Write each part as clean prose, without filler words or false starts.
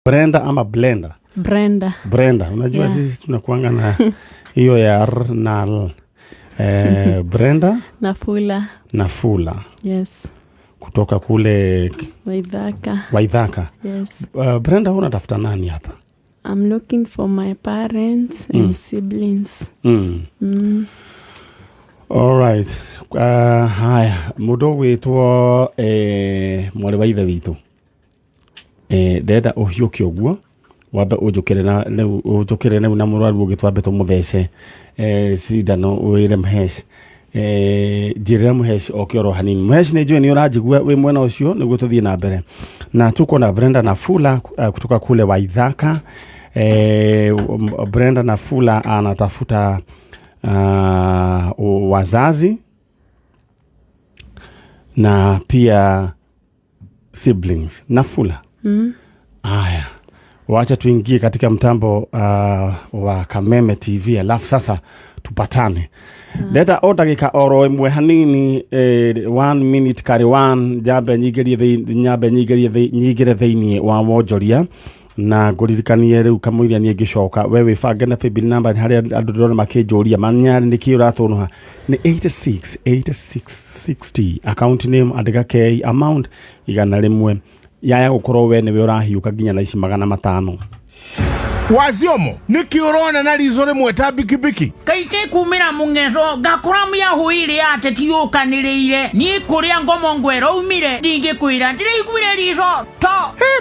Brenda ama Blender? Brenda. Unajua sisi tunakuanga na hiyo ya R na L. Brenda Nafula. Yes. Kutoka kule Waithaka. Yes. Brenda, unatafuta nani hapa? I'm looking for my parents and siblings. All right. Haya, mudo witwo mwale wa ithe witũ. Ndenda ũhiũke ũguo wambe ũnjũkĩre na mũrwaru ũgĩtwambe tũmũthece cindano wĩre Mhesh. Njĩrĩra Mhesh oke oro hanini. Mhesh nĩ njũĩ nĩ ũranjigua wĩ mwena ũcio nĩguo tũthiĩ na mbere. Na tuko na Brenda Nafula kutoka kule Waithaka. Brenda Nafula anatafuta wazazi na pia siblings. Nafula. Aya. Wacha tuingie katika mtambo wa Kameme TV alafu sasa tupatane. Deta o dakika oro imwe hanini 1 minute kari 1 jabe nyigere thĩinĩ wa wonjoria na ngũririkanie rĩu kamũiria niĩ ngĩcoka wewe bange na paybill number harĩa andũ ndĩrona makĩnjũria manyarĩ nĩkĩ ũratũnũha nĩ 8660 account name andĩka K amount igana rĩmwe yaya gũkorwo we nĩwe ũrahiũka nginya na ici 500. Waziomo niki urona na rizo rimwe ta bikibiki kaite kumira mungezo gakora ya huire ateti yokaniriire ni kuria ngomo ngwero umire ndingikwira ndiraiguire rizo to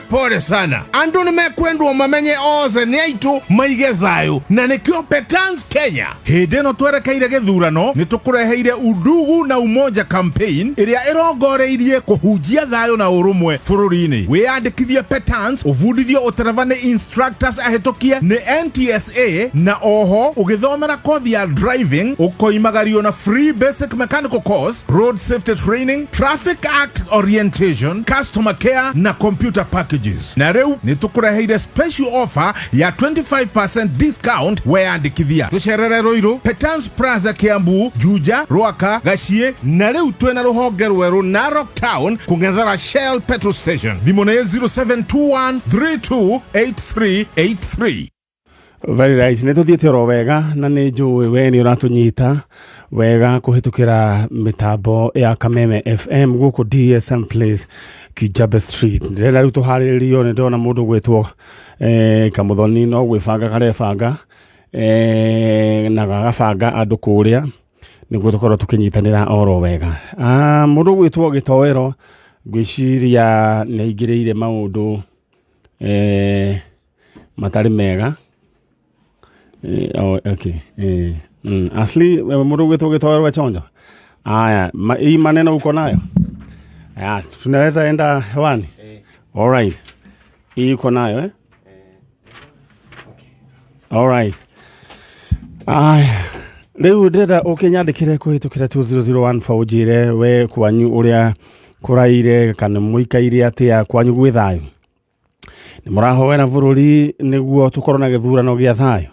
pole sana andu nimekwendwo mamenye oze ni aitu maigezayo na nikio Petans Kenya hinde no twerekeire githurano nitukureheire undugu na umoja campaign iria irongoreirie kuhunjia thayo na urumwe bururi-ini wiyandikithie Petans uvundithio uteravane instructors ahetokia ni NTSA na oho ugithomera kothi ya driving ukoimagario na free basic mechanical course, road safety training, traffic act orientation, customer care na computer packages. Na reu nitukureheire special offer ya 25% discount weyandikithia. Tucerere Roiro, Petans Plaza Kiambu, Juja, Ruaka, Gashie na reu twena ruhonge rweru Narok Town kungethera Shell petrol station. Thimone 0721 328383. Very right. Nĩtũthiĩte oro wega na nĩ njũĩ we nĩ ũratũnyita wega kũhĩtũkĩra mĩtambo ya Kameme FM gũkũ DSM Place Kijabe Street. Ndĩrenda rĩu tũharĩrĩrio nĩ ndona mũndũ gwĩtwo Kamũthoni no gwĩbanga karebanga na gagabanga andũ kũrĩa nĩguo tũkorwo tũkĩnyitanĩra oro wega. Mũndũ gwĩtwo Gĩtoero ngwĩciria nĩ aingĩrĩire maũndũ matari mega. Okay. Asli mũndũ gwĩtwo Gĩtoero chonjo. Aya, hii maneno uko nayo? Tunaweza enda hewani? All right. Hii uko nayo Okay. All right. Aya. Rĩu ndĩrenda ũkĩnyandĩkĩre kũhĩtũkĩra 2001 ũnjĩre we kwanyu ũrĩa kũraire kana mũikaire atĩa kwanyu gwĩ thayũ. Nĩ mũrahoera bũrũri nĩguo tũkorwo na gĩthurano gĩa thayũ.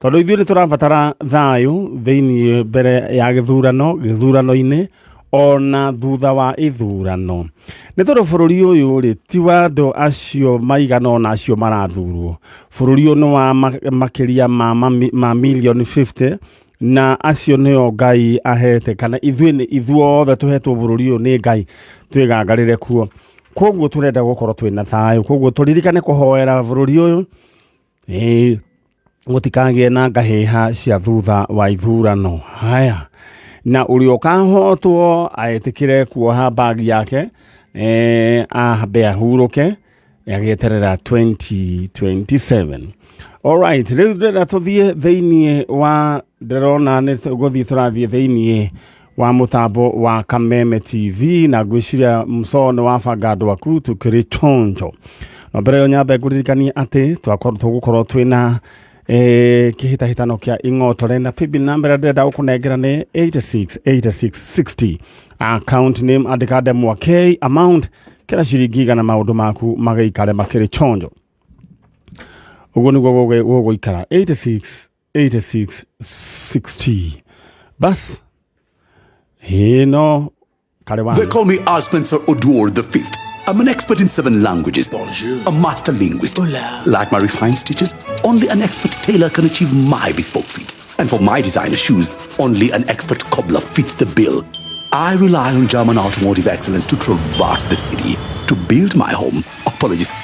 Tondũ ithuĩ nĩ tũrabatara thayũ thĩinĩ mbere ya gĩthurano-inĩ ona thutha wa ithurano. Nĩ tondũ bũrũri ũyũ rĩ ti wa andũ acio maigana ona acio marathurwo. Bũrũri ũyũ nĩ wa makĩria ma million 50 na acio nĩo Ngai ahete kana ithuothe tũhetwo bũrũri ũyũ nĩ Ngai twĩgangarĩre kuo. Koguo turenda gũkorwo twĩna thayũ. Koguo tũririkane kũhoera bũrũri ũyũ gũtikagĩe na ngahĩha cia thutha wa ithurano. Haya. Na ũrĩa ũkahotwo aĩtĩkĩre kuoha bagi yake ahambe ahurũke agĩeterera 2027. All right. Rĩu ndĩrenda tũthiĩ thĩinĩ wa ndĩrona nĩ gũthiĩ tũrathiĩ thĩinĩ wa mũtambo wa Kameme TV na ngwĩciria msono wa banga waku tũkĩrĩ chonjo. Na mbere yo nyambe ngũririkanie atĩ tũgũkorwo twĩna kĩhĩtahĩtano kĩa ing'otore na paybill number ndĩrenda gũkũnengera nĩ 8660. Account name andĩka ndemwa K amount kĩra ciringi igana maũndũ maku magĩikare makĩrĩ chonjo. Ũguo nĩguo gũgũikara 8660. Bas. They call me Spencer Odwar the Fifth. I'm an expert in 7 languages. Bonjour. A master linguist. Hola. Like my refined stitches, only an expert tailor can achieve my bespoke feat. And for my designer shoes, only an expert cobbler fits the bill. I rely on German automotive excellence to traverse the city. To build my home,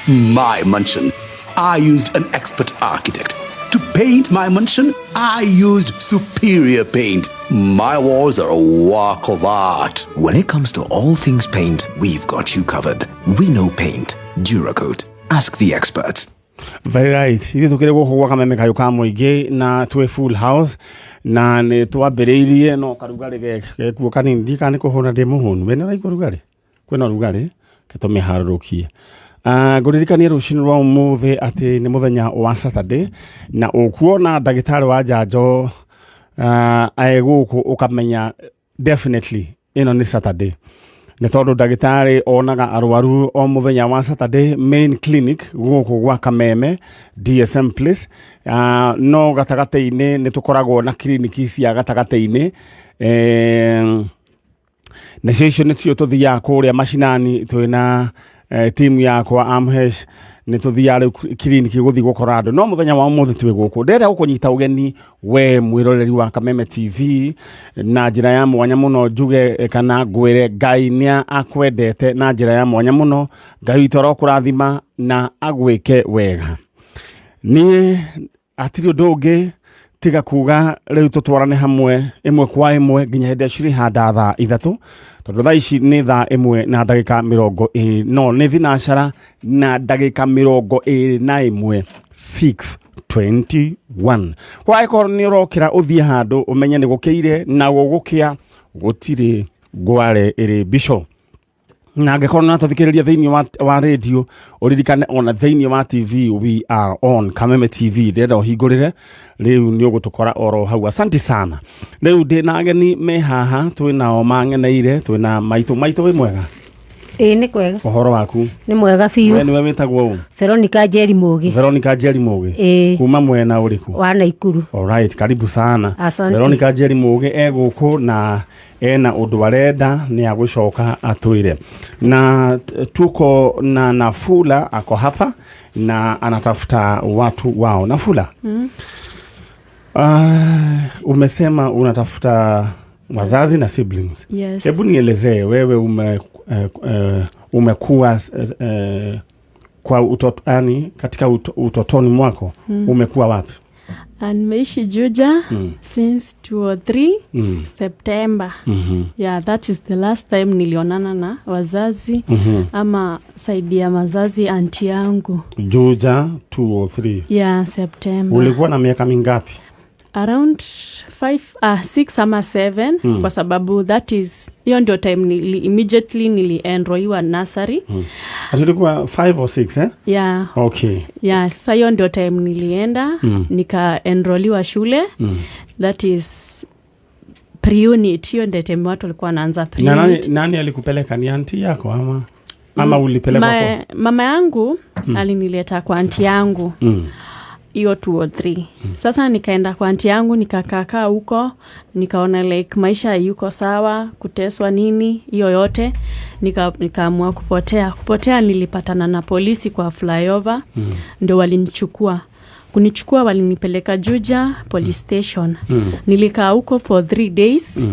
my mansion, I used an expert architect. To paint my mansion, I used superior paint. My walls are a work of art. When it comes to all things paint, we've got you covered. We know paint. Duracoat. Ask the experts. Very right. Hithi tukire guku kameme kayo ka muingi na twe full house na ni twambiriirie no karugari gekuo kanini ndika ni kuhuna ndi muhunu wene raigua rugari kwena rugari ketumiharurukie nguririkanie rucini rwa umuthi ati ni muthenya wa Saturday na ukuona ndagitari wa njanjo aeguku ukamenya definitely ino ni Saturday. Nĩ tondũ ndagĩtarĩ onaga arwaru o mũthenya wa Saturday main clinic gũkũ gwa Kameme DSM Place. No gatagatĩ-inĩ nĩ tũkoragwo na kliniki cia gatagatĩ-inĩ na cio nĩcio tũthiaga kũrĩa mashinani twĩna timu yakwa Amhesh nĩ tuthiaga kliniki gũthi gũkora andũ no mũthenya wa ũmũthĩ twĩ gũkũ ndĩrenda gũkũnyita ũgeni we mwĩroreri wa Kameme TV na njĩra ya mwanya mũno njuge kana ngwĩre Ngai nĩ akwendete na njĩra ya mwanya mũno Ngai witũ arokũrathima na agwĩke wega niĩ atirĩ ũndũ ũngĩ tiga kuga rĩu tũtwarane hamwe ĩmwe kwa ĩmwe nginya hĩndĩ cirĩ handa thaa 3 tondũ thaa ici nĩ thaa 1 na ndagĩka 20 no nĩ thinacara na ndagĩka 21 6:21 kwa ĩkorwo nĩ ũrokĩra ũthiĩ handũ ũmenye nĩ gũkĩire na gũgũkĩa gũtirĩ ngware ĩrĩ bico na angĩkorwo na tũthikĩrĩria thĩinĩ wa radio ũririkane ona thĩinĩ wa TV we are on Kameme TV ndĩrenda ũhingũrĩre rĩu nĩ ũgũtũkora oro hau asante sana rĩu ndĩna ageni me haha twĩnao mangeneire twĩna maitũ wĩ mwega nĩ kwega ũhoro waku nĩ mwega biũ we nĩwe wĩtagwo ũũ Veronica Njeri Mũgĩ kuma mwena ũrĩkũ wa Naikuru alright karibu sana asante Veronica Njeri Mũgĩ egũkũ na ena ũndũ arenda nĩ agũcoka atwĩre na tuko na Nafula ako hapa na anatafuta watu wao Nafula umesema unatafuta wazazi na siblings. Yes. Hebu nielezee wewe umekuwa kwa utotoni katika utotoni mwako umekuwa wapi? Nimeishi Juja since 2003 September. Yeah, that is the last time nilionana na wazazi ama saidi ya mazazi aunti yangu. Juja 203. Yeah, September. Ulikuwa na miaka mingapi? Around 6 ama 7 kwa sababu that is hiyo ndio time immediately nilienroiwa nursery. Ulikuwa 5 or 6 eh? Yeah. Okay. Yeah, sasa hiyo ndio time nilienda nikaenroliwa shule. That is pre-unit, hiyo ndio time watu walikuwa wanaanza pre-unit. Nani alikupeleka, ni aunti yako ama ulipelekwa kwa mama yangu? Alinileta kwa aunti yangu. Hiyo 203. Sasa nikaenda kwa aunti yangu nikakaa huko nikaona like maisha yuko sawa, kuteswa nini hiyo yote, nikaamua kupotea. Nilipatana na polisi kwa flyover, ndio walinichukua. Kunichukua walinipeleka Juja police station. Nilikaa huko for 3 days.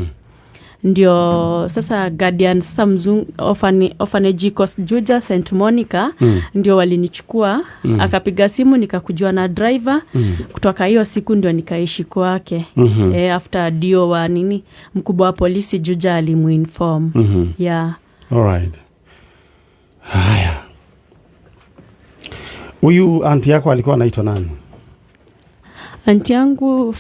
Ndio sasa guardian sasa mzungu orphanage Juja St Monica ndio walinichukua. Akapiga simu nikakujua na driver. Kutoka hiyo siku ndio nikaishi kwake. After dio wa nini mkubwa wa polisi Juja alimuinform. Yeah. All right. Haya. Huyu aunti yako alikuwa anaitwa nani? Aunti yangu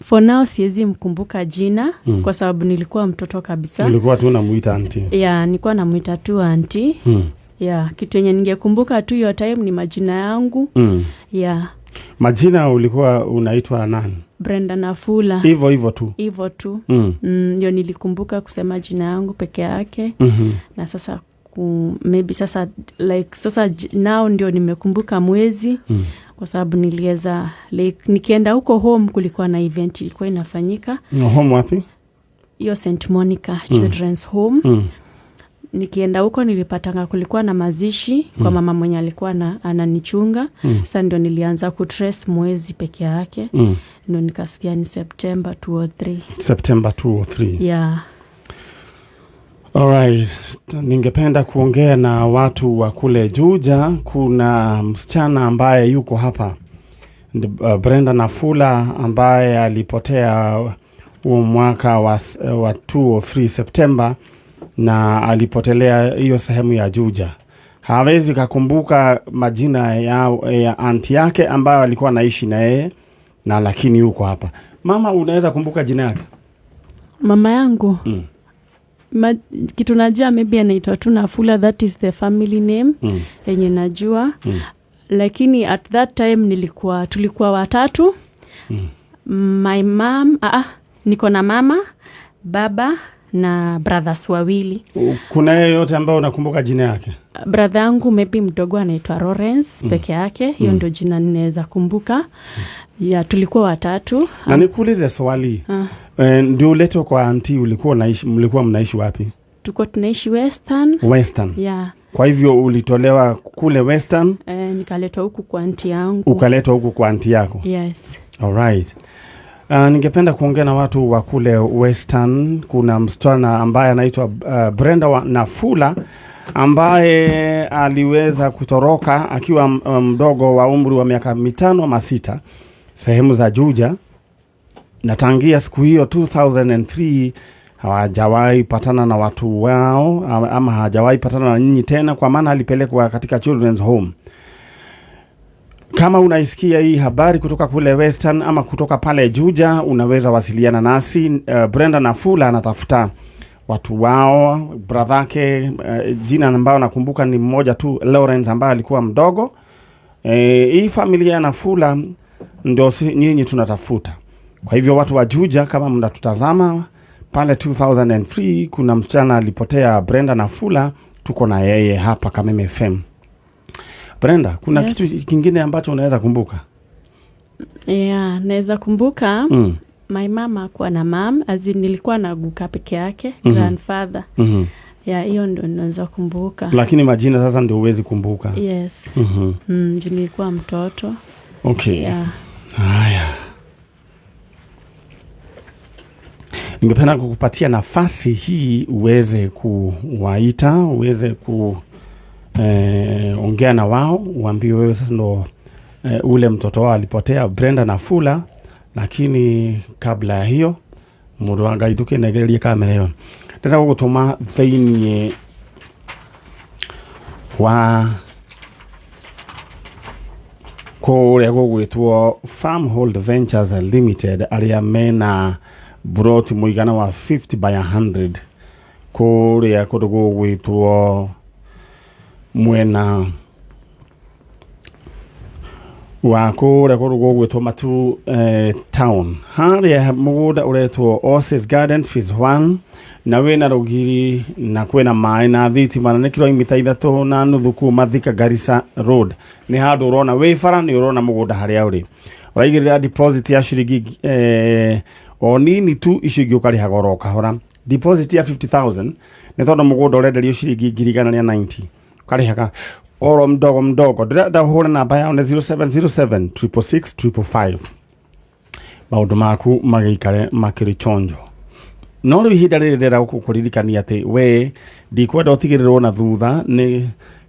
for now siwezi mkumbuka jina kwa sababu nilikuwa mtoto kabisa. Nilikuwa tu namuita aunti. Yeah, nilikuwa namuita tu aunti. Yeah, kitu yenye ningekumbuka tu hiyo time ni majina yangu. Yeah. Majina ulikuwa unaitwa nani? Brenda Nafula. Hivyo tu. Hivyo tu. Ndio nilikumbuka kusema jina yangu peke yake. Na sasa maybe sasa like sasa now ndio nimekumbuka mwezi. Kwa sababu niliweza like nikienda huko home kulikuwa na event ilikuwa inafanyika. Home wapi? Hiyo St Monica Children's Home. nikienda huko nilipatanga kulikuwa na mazishi kwa mama mwenye alikuwa ananichunga. Sasa ndio nilianza kutrace mwezi peke yake. Ndio nikasikia ni September 2003. September 2003. Yeah. Alright, ningependa kuongea na watu wa kule Juja. Kuna msichana ambaye yuko hapa, Brenda Nafula, ambaye alipotea mwaka wa 2003 September, na alipotelea hiyo sehemu ya Juja. Hawezi kukumbuka majina ya aunti yake ambayo alikuwa anaishi na yeye, na lakini yuko hapa. Mama, unaweza kumbuka jina yake? Mama yangu kitu najua maybe anaitwa tu Nafula, that is the family name yenye najua. Lakini at that time tulikuwa watatu. My mom, niko na mama, baba na brothers wawili. Kuna yeyote ambao unakumbuka jina yake? Brother yangu maybe mdogo anaitwa Lawrence peke yake. Hiyo ndio jina ninaweza kumbuka. Ya tulikuwa watatu. Na nikuulize swali. Ndio leto kwa auntie mlikuwa mnaishi wapi? Tuko tunaishi Western. Yeah. Kwa hivyo ulitolewa kule Western? Nikaletwa huku kwa auntie yangu. Ukaletwa huku kwa auntie yako? Yes. All right. Ningependa kuongea na watu wa kule Western. Kuna msichana ambaye anaitwa Brenda Nafula, ambaye aliweza kutoroka akiwa mdogo wa umri wa miaka 5 ama 6 sehemu za Juja, na tangia siku hiyo 2003 hawajawahi patana na watu wao, ama hajawahi patana na nyinyi tena, kwa maana alipelekwa katika children's home. Kama unaisikia hii habari kutoka kule Western ama kutoka pale Juja, unaweza wasiliana nasi. Brenda Nafula anatafuta watu wao, bradhake, jina ambao nakumbuka ni mmoja tu, Lawrence, ambaye alikuwa mdogo. Hii familia ya Nafula ndio nyinyi tunatafuta. Kwa hivyo watu wa Juja, kama mnatutazama, pale 2003 kuna msichana alipotea, Brenda Nafula, tuko na yeye hapa Kameme FM. Brenda, kuna kitu kingine ambacho unaweza kumbuka? Yeah, naweza kumbuka. My mama kwa na mom, nilikuwa naguka peke yake, grandfather. Yeah, hiyo ndio naweza kumbuka. Lakini majina sasa ndio uwezi kumbuka. Yes. Nilikuwa mtoto. Okay. Yeah. Haya. Ningependa kukupatia nafasi hii uweze kuwaita, uweze ongea na wao, uambie wewe sasa ndo ule mtoto wao alipotea, Brenda Nafula. Lakini kabla ya hiyo, mundu wangaiduke negererie kamera hiyo. Ndetaka gutuma thĩinĩ wa kũrĩa gũgwĩtwo Farmhold Ventures Limited, arĩa mena broti mũigana wa 50 by 100 kũrĩa kũndũ gũgwĩtwo mwena wa kũrĩa kũndũ gũgwĩtwo Matu town. Harĩa mũgũnda ũretwo Oasis Garden Phase 1, na wĩna rũgiri na kwĩna maĩ na thitima, na nĩ kilomita 3.5 kuma Thika Garissa Road. Nĩ handũ ũrona wĩ bara, nĩ ũrona mũgũnda harĩa ũrĩ. Ũraigĩrĩra deposit ya ciringi o nini tu, icungi ũkarĩhaga oro kahora. Deposit ya 50,000 nĩ tondũ mũgũnda ũrenderio ciringi 190. Ũkarĩhaga oro mdogo. Ndĩrenda ũhũre namba yao nĩ 0707 666 555. Maũndũ maku magĩikare makĩrĩ chonjo. No rĩu ihinda rĩrĩ ndĩrenda gũkũririkania atĩ we ndikwenda ũtigĩrĩrwo na thutha nĩ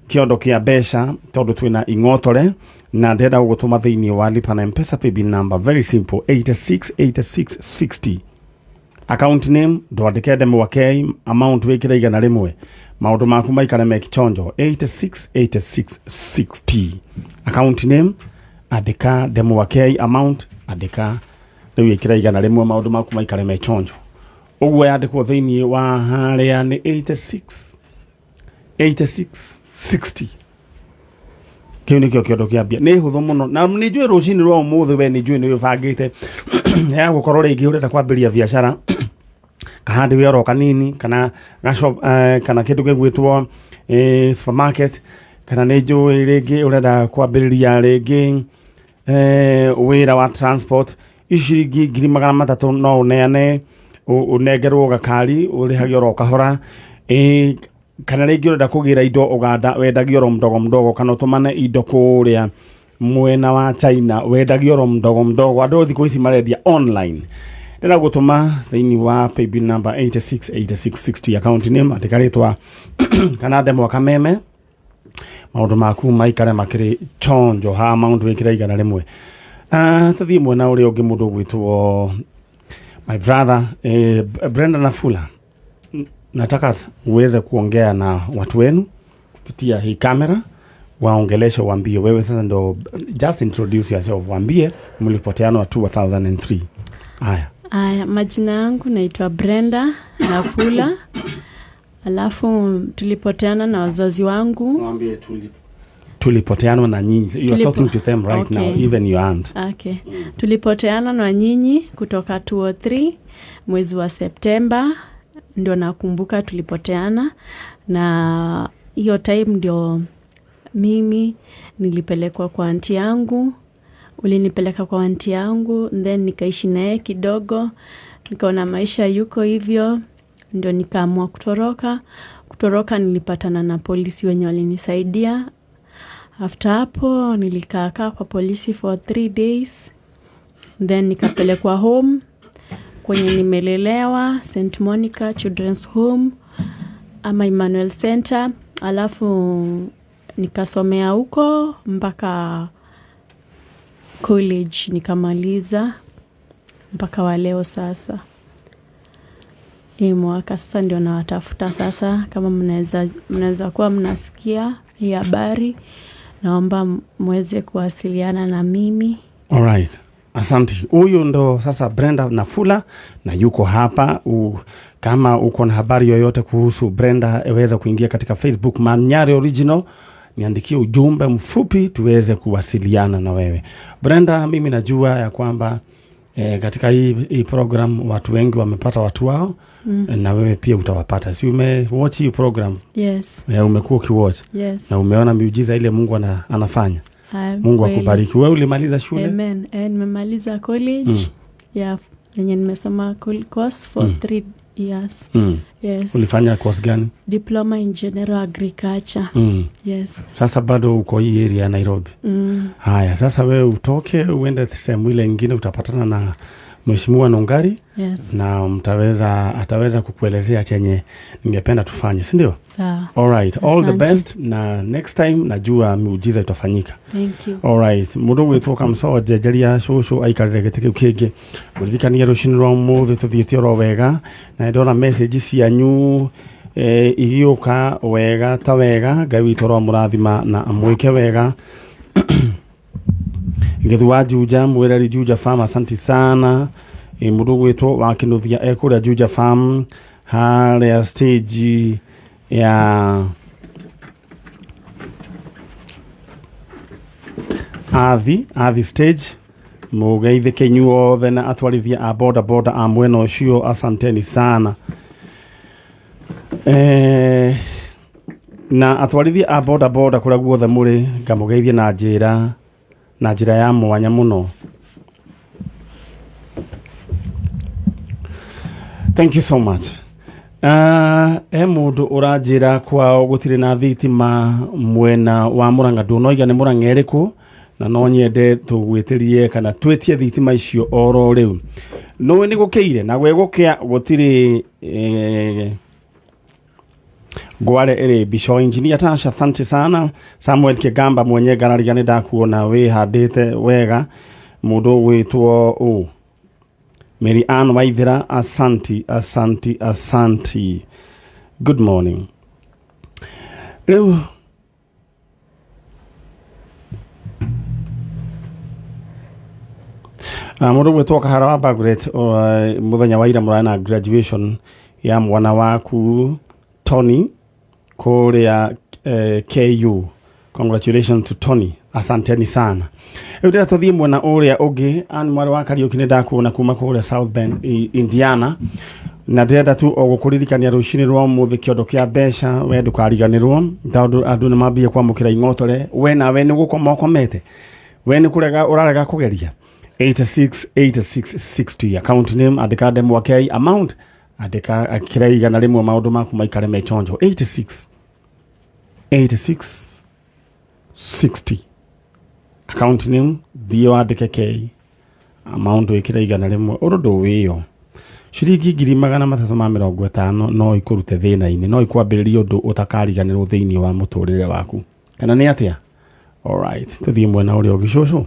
kĩondo kĩa mbeca, tondũ twĩna ing'otore, na ndĩrenda gũgũtũma thĩinĩ wa lipa na M-Pesa paybill number, very simple, 868660. Account name ndwandĩke Demo Wakei, amount wĩkĩre igana rĩmwe. Maũndũ maku maikare mekĩchonjo, 868660. Account name andĩka Demo Wakei, amount andĩka rĩu wĩkĩre igana rĩmwe, maũndũ maku maikare mekĩchonjo. Ũguo yandĩkwo thĩinĩ wa harĩa nĩ 8660. Kĩu nĩkĩo kĩondo kĩa mbia. Nĩ hũthũ mũno, na nĩ njũĩ rũcinĩ rwa ũmũthĩ we nĩ njũĩ nĩ wĩbangĩte ya gũkorwo rĩngĩ ũrenda kwambĩrĩria biacara, kahandi wĩ oro kanini, kana gashop, kana kĩndũ gĩgwĩtwo supermarket, kana nĩ njũĩ rĩngĩ ũrenda kwambĩrĩria rĩngĩ wĩra wa transport. Iciringi 300,000 no ũneane, ũnengerwo gakari, ũrĩhagio oro kahora. kana rĩngĩ ũrenda kũgĩra indo Uganda wendagia oro mdogo kana ũtũmane indo kũrĩa mwena wa China wendagia oro mdogo andũ thikũ ici marendia online ndĩra gũtũma thĩinĩ wa paybill number 868660 account name andĩkarĩtwa kana ndemwa kameme maũndũ maku maikare makĩrĩ chonjo ha amount wĩkĩra igana rĩmwe tũthiĩ mwena ũrĩa ũngĩ mũndũ gwĩtwo my brother Brenda Nafula. Nataka uweze kuongea na watu wenu kupitia hii kamera, waongeleshe waambie wewe sasa ndo just introduce yourself, waambie mlipoteana 2003. Haya, majina yangu naitwa Brenda Nafula. Alafu tulipoteana na wazazi wangu. Waambie tulipoteana na nyinyi. You are talking to them right now, even your aunt. Okay. Tulipoteana na nyinyi kutoka 2003 mwezi wa Septemba. Ndio nakumbuka tulipoteana, na hiyo time ndio mimi nilipelekwa kwa aunti yangu. Ulinipeleka kwa aunti yangu, then nikaishi naye kidogo, nikaona maisha yuko hivyo, ndio nikaamua kutoroka. Nilipatana na polisi wenye walinisaidia. After hapo nilikaa kwa polisi for 3 days, then nikapelekwa home kwenye nimelelewa, St. Monica Children's Home ama Emmanuel Center. Alafu nikasomea huko mpaka college nikamaliza mpaka wa leo sasa. Hii mwaka sasa ndio nawatafuta sasa, kama mnaweza kuwa mnasikia hii habari, naomba muweze kuwasiliana na mimi. Alright. Asante. Huyu ndo sasa Brenda Nafula na yuko hapa. Kama uko na habari yoyote kuhusu Brenda, eweza kuingia katika Facebook Manyari Original, niandikie ujumbe mfupi tuweze kuwasiliana na wewe. Brenda, mimi najua ya kwamba katika hii program watu wengi wamepata watu wao, na wewe pia utawapata. Si watch hii program? Yes. Umekuwa ukiwatch? Yes. Na umeona miujiza ile Mungu anafanya? Mungu akubariki. Wewe ulimaliza shule? Amen. Nimemaliza college. Yenye nimesoma course for 3 years. Yes. Ulifanya course gani? Diploma in General Agriculture. Yes. Sasa bado uko hii area ya Nairobi. Haya, sasa wewe utoke uende sehemu ile nyingine, utapatana na Mheshimiwa Nongari. Yes. Na ataweza kukuelezea chenye ningependa tufanye, si ndio? Sawa. All right. All the best, na next time najua miujiza itafanyika. Thank you. All right. Mudo wetu kamso jejeria shosho aikarege teke ukege. Burikania rushinro mu thuthietio ro wega na ndona message cianyu igioka wega ta wega gawitoro murathima na amwike wega. Ngethwa Juja mwirari Juja Farm, asante sana. Mudo wetu wakinuthia ekura Juja Farm hale stage ya Athi stage. Mugeithe kenyu othe na atwarithia a boda a mwena ucio, asanteni sana. Na atwarithia a boda kura guothe muri, ngamugeithie na njira ya mwanya muno. Thank you so much. Mundu urajira kwao gutire na thitima mwena wa Murang'a, ndunoiga ni Murang'a eriku, na no nyende tugwitirie kana twetie thitima icio oro riu. No ni gukeire na gwegukia gutire gware ere bisho. Engineer Tasha, asante sana. Samuel Kigamba mwenye garari ni ndakuona we handite wega. Mundu witwo Mary Ann Waithira, asante. Good morning. Leo mundu witwo Kahara Bagret muthenya wa ira murana graduation ya mwana waku Tony kuria KU. Congratulations to Tony. Asanteni sana. Eudera tuthie mwena uria ungi, an mwari wa Kariuki ni ndakuona kuma kuria South Bend, Indiana. Na ndenda tu ogukuririkania rucini rwa muthi kiondo kia besha we ndukariganirwo tondu andu ni mambie kwamukira ingotore we nawe ni gukomokomete we ni kurega urarega kugeria 868660 account name andika demo wake amount andika akira igana rimwe maundu maku maikare me chonjo 86 60 account name thio andike K amount ikira igana rimwe urundo wiyo shiringi 350 no ikurute thina-ini no ikwambiriria undu utakariganirwo thiini wa muturire waku kana ni atia alright tuthie mwena uri ogicucu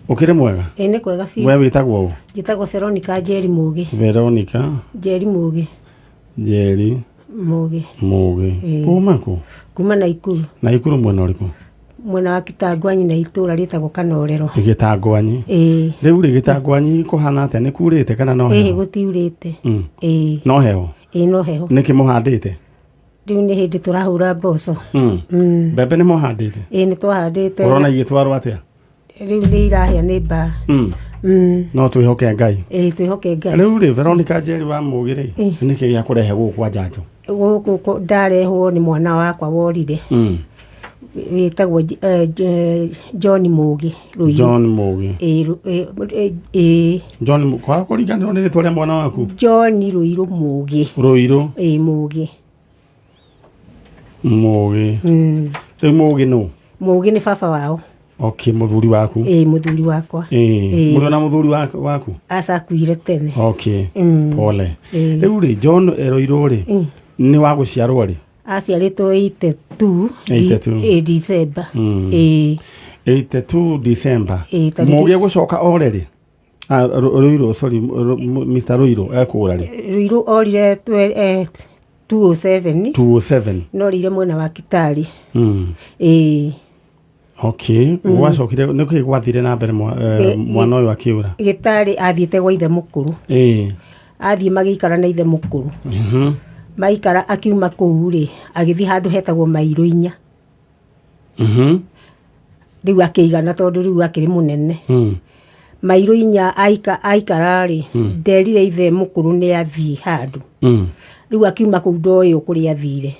ukire mwega ni kwega fiu we witagwo u njitagwo Veronica Njeri Mugi Veronica Njeri Mugi Njeri Mugi kuma Naikuru mwena uriku mwena wa Kitangwanyi na itura ritagwo Kanorero Gitangwanyi riu ri Gitangwanyi kuhana atia ni kurite kana no heho gutiurite no heho no heho niki muhandite riu ni hindi turahura mboco bebe ni muhandite ni twahandite urona igitwarwo atia riu ni irahia ni ba no twihoke Ngai twihoke Ngai riu ri Veronica Njeri wa Mugi ri niki gya kurehe gukwa njanjo guku ndarehwo ni mwana wakwa worire witagwo John Mugi John kwa kuriganirwo ni ritwa ria mwana waku John Ruiru Mugi Mugi riu Mugi no Mugi ni baba wao okay muthuri waku muthuri wakwa muri na muthuri waku akuire tene okay pole riu ri John Ruiru ri ni wa guciarwo ri aciaritwo 82 December 82 December Mugi gucoka oreri Ruiru sorry Mr Ruiru ekura ri Ruiru orire 207 no rire mwena wa Kitari okay wacokire niki gwathire na mbere mwana uyu akiura Gitari athiete gwa ithe mukuru athie magikara na ithe mukuru maikara akiuma kuu ri agithi handu hetagwo Mairu 4 riu akigana tondu riu akiri munene Mairu 4 aikara ri nderire ithe mukuru ni athii handu riu akiuma kuu ndoyo kuri athire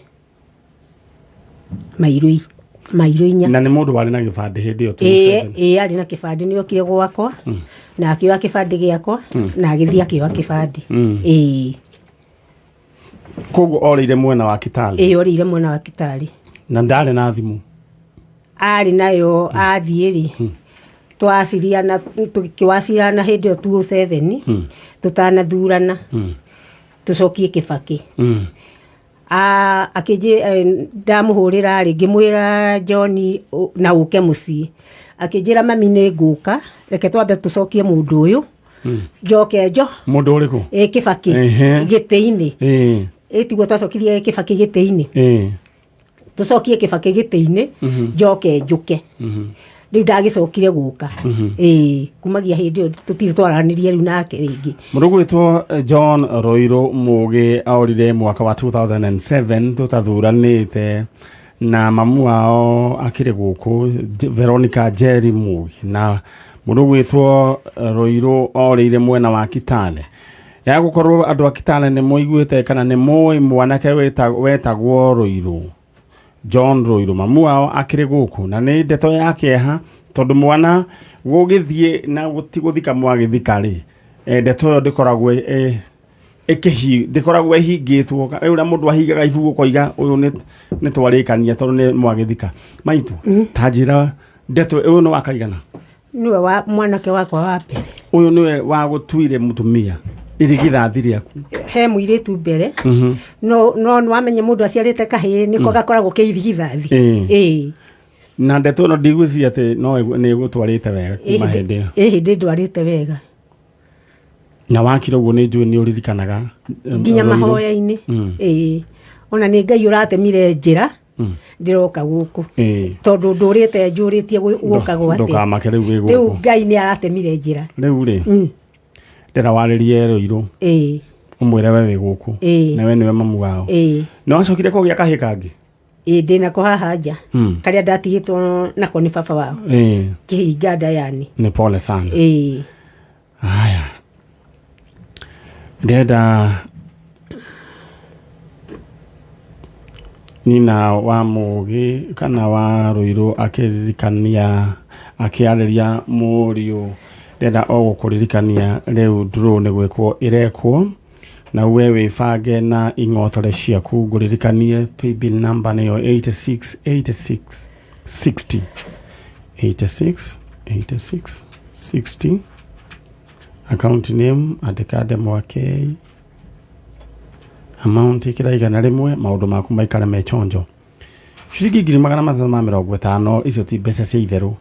Mairu 4 na ni mundu wari na gibande hindi yo ari na kibande ni okire gwakwa na akioya kibande giakwa na agithi akioya kibande koguo orire mwena wa Kitale orire mwena wa Kitale na ndare na thimu ari nayo athie ri twaciriana tukiwacirana hindi yo 207 tutanathurana tucokie Kibaki akije ndamuhurira ri ngimwira John na uke mucii akijira mami ni nguka reke twambe tucokie mundu uyu njoke mundu uriku Kibaki giti-ini tigwo twacokirie Kibaki giti-ini tucokie Kibaki giti-ini njoke njuke riu ndagicokire guka kumagia hindi tutire twaranirie riu nake ringi mundu gwitwo John Ruiru Mugi aurire mwaka wa 2007 tutathuranite na mamu wao akire guku Veronica Njeri Mugi na mundu gwitwo Ruiru aurire mwena wa Kitale ya gukorwo andu a Kitale ni muiguite kana ni moi mwanake wetagwo Ruiru John Ruiru mamu wao akire guku na ni ndeto yake ha tondu mwana gugithie na gutiguthika mwagithika ri ndeto yo ndikoragwo ndikoragwo hingitwo uria mundu ahigaga ibugo koiga uyu ni twarikania tondu ni mwagithika maitu tajira ndeto uyu no wakaigana niwe wa mwanake wakwa wa mbere uyu niwe wa gutuire mutumia irigithathi riaku he muiritu mbere no wamenye mundu aciarite kahi niko gakoragwo ke irigithathi na ndeto no ndigwicia ati no ni gutwarite wega kuma hindi hindi ndwarite wega na wakira uguo ni njui ni uririkanaga nginya mahoya-ini ona ni Ngai uratemire njira ndiroka guku tondu ndurite njuritie guka gwate ndukamake riu Ngai ni aratemire njira riu ri ndera waririe Ruiru umwire we guku na we niwe mamu wao no acokire kugia kahi kangi ndina ko haha nja karia ndatigitwo nako ni baba wao kihinga ndayani ni pole sana haya ndenda nina wa Mugi kana wa Ruiru akiririkania akiareria Muriu ndenda o gukuririkania riu nduru ni gwikwo irekwo na we wibange na ing'otore ciaku nguririkanie paybill number nĩyo 868660 868660 account name andĩka Mwakei amount ĩkĩraigana rĩmwe maũndũ maku maikare mechonjo ciringi 350 icio ti mbeca cia itherũ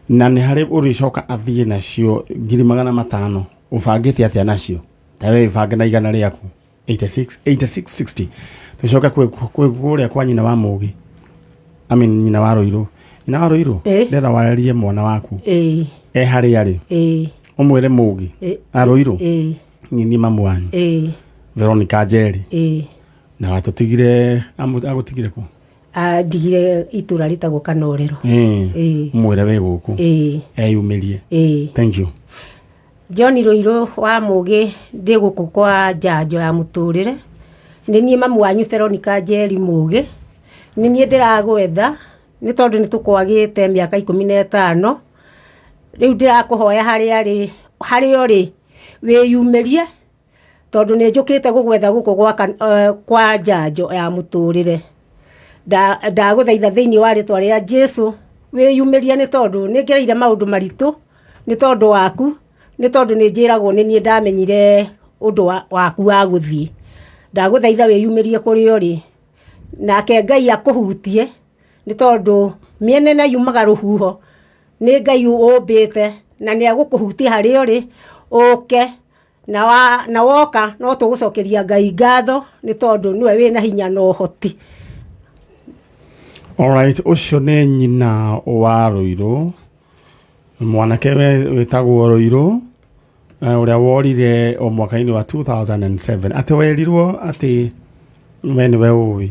na nĩ harĩ ũrĩcoka athiĩ nacio 500 ũbangĩte atĩa nacio tawe ibange na igana rĩaku 8660 tucoka kũrĩa kwa nyina wa Mũgi nyina wa Rũirũ ndĩra warerie mwana waku harĩ arĩ ũmwĩre Mũgi Rũirũ nyini mamu wanyu Veronica Njeri na watutigire agũtigire kũ ndigire itũra rĩtagwo Kanorero mwĩre we gũkũ eyumĩrie thank you John Rũirũ wa Mũgi ndĩ gũkũ kwa njanjo ya mũtũrĩre nĩ niĩ mamu wanyu Veronica Njeri Mũgi nĩ niĩ ndĩragwetha nĩ tondũ nĩ tũkwagĩte mĩaka 15 rĩu ndĩrakũhoya harĩ ũrĩ wĩyumĩrie tondũ nĩ njũkĩte gũgwetha gũkũ kwa njanjo ya mũtũrĩre ndagũthaitha thĩinĩ wa rĩtwa rĩa Jesu wĩyumĩrie nĩ tondũ nĩ ngereire maũndũ maritũ nĩ tondũ waku nĩ tondũ nĩ njĩragwo nĩ niĩ ndamenyire ũndũ waku wa gũthiĩ ndagũthaitha wĩyumĩrie kũrĩ ũrĩ nake Ngai akũhutie nĩ tondũ mĩene na yumaga rũhuho nĩ Ngai ũmbĩte na nĩ agũkũhutia harĩ ũrĩ ũke na woka no tũgũcokeria Ngai ngatho nĩ tondũ niwe wĩna hinya na ũhoti. Alright, ucio nĩ nyina wa Rũirũ mwanake wĩtagwo Rũirũ ũrĩa worire o mwaka-inĩ wa 2007 atĩ werirwo atĩ we nĩwe ũĩ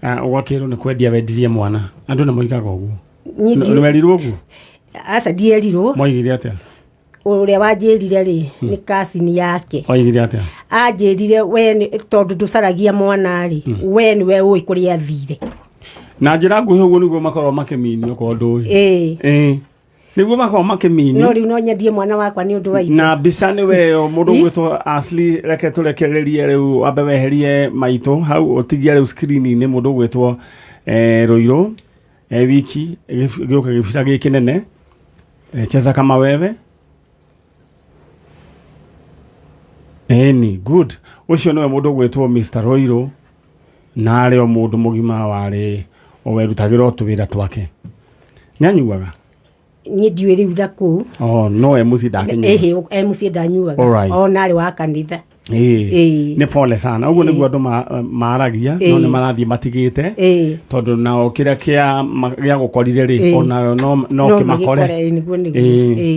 ũgakĩrwo nĩ kwendia wendirie mwana andũ nĩ moigaga ũguo nĩ werirwo ũguo aca ndierirwo moigire atĩa ũrĩa wanjĩrire rĩ nĩ kasini yake oigire atĩa anjĩrire we tondũ ndũcaragia mwana rĩ we nĩwe ũĩ kũrĩa athire na njĩra nguhĩ ũguo nĩguo makorwo makĩminio kwa ũndũ ũyũ nĩguo makorwo makĩminio no rĩu no nyendie mwana wakwa nĩ ũndũ wa itũ na mbica nĩ we mũndũ gwĩtwo Ashley reke tũrekererie rĩu ambe weherie maitũ hau ũtigia rĩu screen-inĩ mũndũ gwĩtwo Rũirũ wiki gĩũka gĩbica gĩkĩ nene cheza kama wewe good ucio nĩwe mũndũ gwĩtwo Mr. Rũirũ na arĩ o mũndũ mũgima warĩ owerutagĩra tũwĩra twake nyanyuaga niĩ ndiũĩ rĩu na kũu no MC ndakinyuaga MC ndanyuaga narĩ wa kanitha nĩ pole sana ũguo nĩguo andũ maragia no nĩ marathiĩ matigĩte tondũ nao kĩrĩa gĩa gũkorire rĩ ona no kĩmakore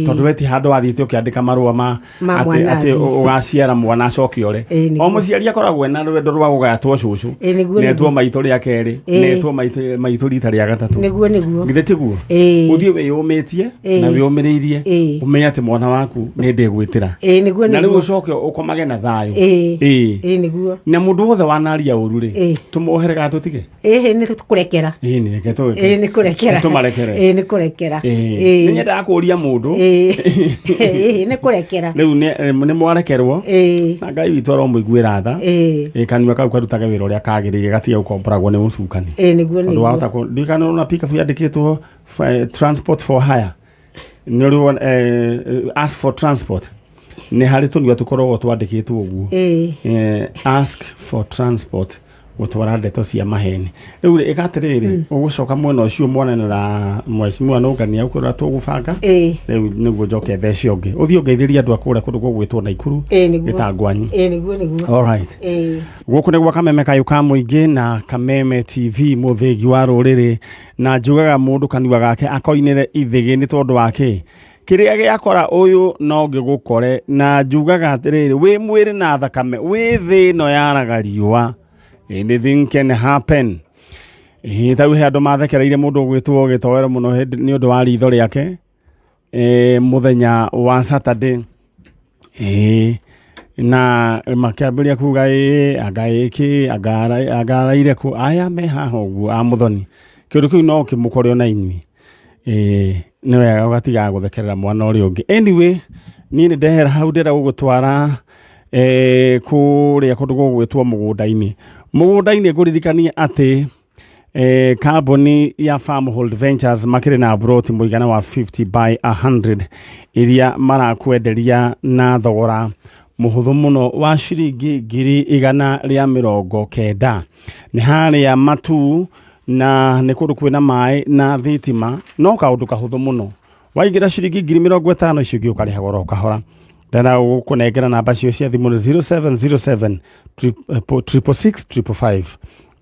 tondũ weti handũ wathiĩte ũkĩandĩka marũa atĩ ũgaciara mwana acoke ore o mũciari akoragwo na rwendo rwa gũgatwo cũcũ netwo maitũ rĩa kerĩ netwo maitũ rita rĩa gatatũ githĩ tiguo ũthiĩ wĩyũmĩtie na wĩyũmĩrĩirie ũmenye atĩ mwana waku nĩ ndĩgwĩtĩra na rĩu ũcoke ũkomage na thayũ nĩguo na mũndũ wothe wanaria ũru rĩ tũmohere ga tũtige nĩ tũkũrekera nĩ kũrekera tũmarekere nĩ kũrekera nĩ nyendaga kũria mũndũ nĩ kũrekera rĩu nĩ mwarekerwo na Ngai witũ aromũiguĩra tha kanua kau karutage wĩra ũrĩa kagĩrĩire gatiga gũkomboragwo nĩ mũcukani tondũ wahota ndikana ona pikabu yandĩkĩtwo transport for hire nĩ ũrĩ ask for transport nĩ harĩ tũnua tũkoragwo twandĩkĩtwo ũguo ask for transport gũtwara ndeto cia maheni rĩu ĩgatĩrĩrĩ ũgũcoka mwena ũcio mwananĩra mheshimiwa Nũngania ũkwĩra tũgũbanga rĩu nĩguo njoke thece ũngĩ ũthiĩ ũngeithĩria andũ akũrĩa kũndũ gwĩtwo Naikuru gĩtangwanyu alright gũkũ nĩguo kameme kayũ ka mũingĩ na Kameme TV mũthĩgi wa rũrĩrĩ na njugaga mũndũ kanua gake akoinĩre ithĩgĩ nĩ tondũ wake kĩrĩa gĩakora ũyũ no gĩgũkore na njugaga atĩrĩrĩ wĩ mwĩrĩ na thakame wĩ thĩ ĩno yaraga riũa anything can happen tau he andũ mathekereire mũndũ gwĩtwo gĩtowero mũno nĩ ũndũ wa ritho rĩake mũthenya wa Saturday na makĩambĩrĩria kuga agaĩki agaraire ku aya me haha ũguo a mũthoni kĩndũ kĩu no kĩmũkore ona inyuĩ nĩ wega ũgatiga gũthekerera mwana ũrĩa ũngĩ anyway niĩ nĩ ndehera hau ndĩra gũgũtwara kuria kundu gugwitwo mugunda-ini nguririkania ati kambuni ya Farmhold Ventures makire na broti muigana wa 50 by 100 iria marakwenderia na thogora muhuthu muno wa ciringi 190 ni haria matu na ni kundu kwina mai na thitima no kaundu kahuthu muno waigira ciringi 50 icio ngi ukariha goro kahora ndana gukunengera namba cio cia thimu 0707 666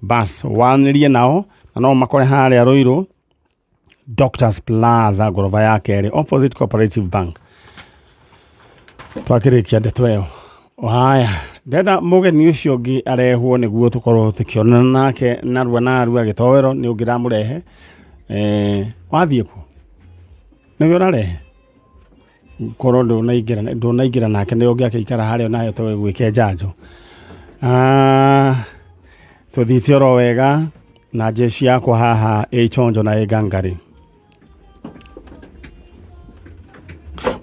bas wanirie nao na no makore haria Ruiru Doctors Plaza gorova ya kere opposite Cooperative Bank twakirikia ndeto ĩyo haya ndenda mugeni ucio ngi arehwo niguo tukorwo tukionana nake narua gitowero ni ungira murehe wathie ku niguo narehe korwo ndunaingira nake ni ungi akikara haria nayo towe gwike njanjo tuthite oro wega na jeshi yako haha chonjo na gangari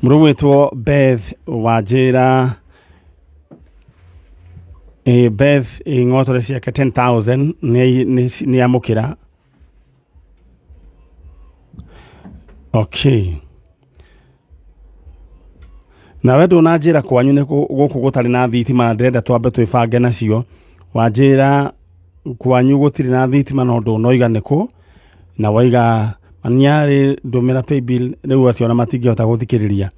murugwitwo Beth Wanjiru Beth ngotore ciake 10,000 ni amukira okay na wedo na njira kwanyu ne guku gutari na thitima ndenda twambe twibange nacio Wanjiru kwanyu gutiri na thitima no ndoiga niku na waiga maniari ndumira pay bill riu ationa matingihota guthikiriria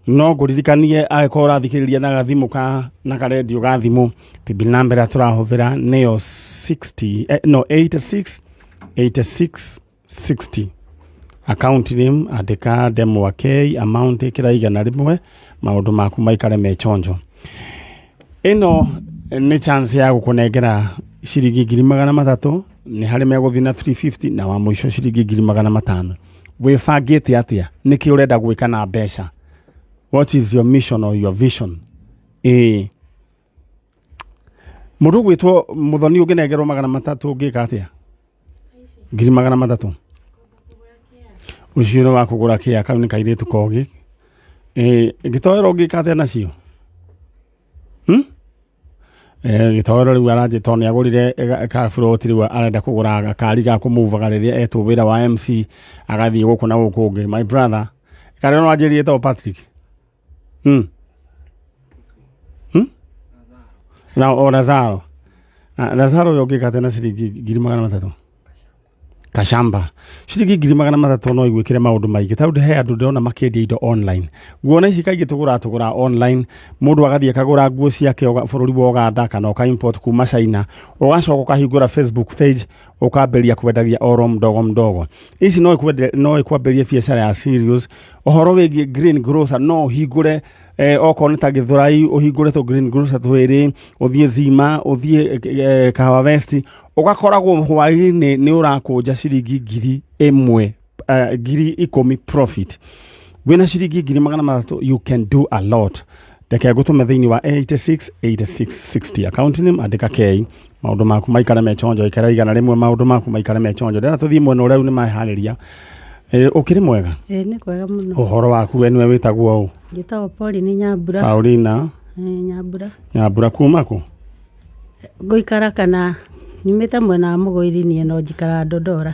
no nguririkanie agikora thikiriria na gathimu ka na karedio gathimu bill number aturahuthira neo 86 account name andika demo wake amount kiraiga na rimwe maundu maku maikare mechonjo ino ni chance ya gukunengera ciringi 300 ni hari meguthi na 350 na wa muico ciringi 500 wifangite atia niki urenda gwika na mbeca what is your mission or your vision mundu gwitwo muthoni unginegerwo 300 ngika atia 300 uciro wa kugura kia kau ni kairitu kogi gitoero ngika atia nacio gitoro riu araje toni agurire ka float riu arenda kugura kari ga kumuvaga riria etu wira wa MC agathie guku na guku ngi my brother kare no ajirie to Patrick na Lazaro yogi katena ciringi 300 kashamba ciringi 300 no igwikire maundu maingi taundi he andu ndona makendia indo online guona ici kaingi tugura online mundu agathie kagura nguo ciake bururi wa Uganda kana ka import kuma China ugacoka kahingura Facebook page ukamberia kwendagia oro mdogo ici no ikwamberia biashara ya serious ohoro wigi green grocer no hingure okorwo ta githurai uhingure to green grocer twiri uthie Zima uthie Kahawa West ugakoragwo hwaini ni urakunja ciringi 10,000 profit wina ciringi 300 you can do a lot ndeke gutume thiini wa 86 account name andika k maundu maku maikare mechonjo ikara na rimwe maundu maku maikare mechonjo ndera tuthie mwena uria ni mahariria ukiri mwega ni kwega muno uhoro waku we niwe witagwo u gitawo Poli ni Nyambura Paulina Nyambura kuma ku goikara kana nimeta mwena mugoiri ni no jikara Dodora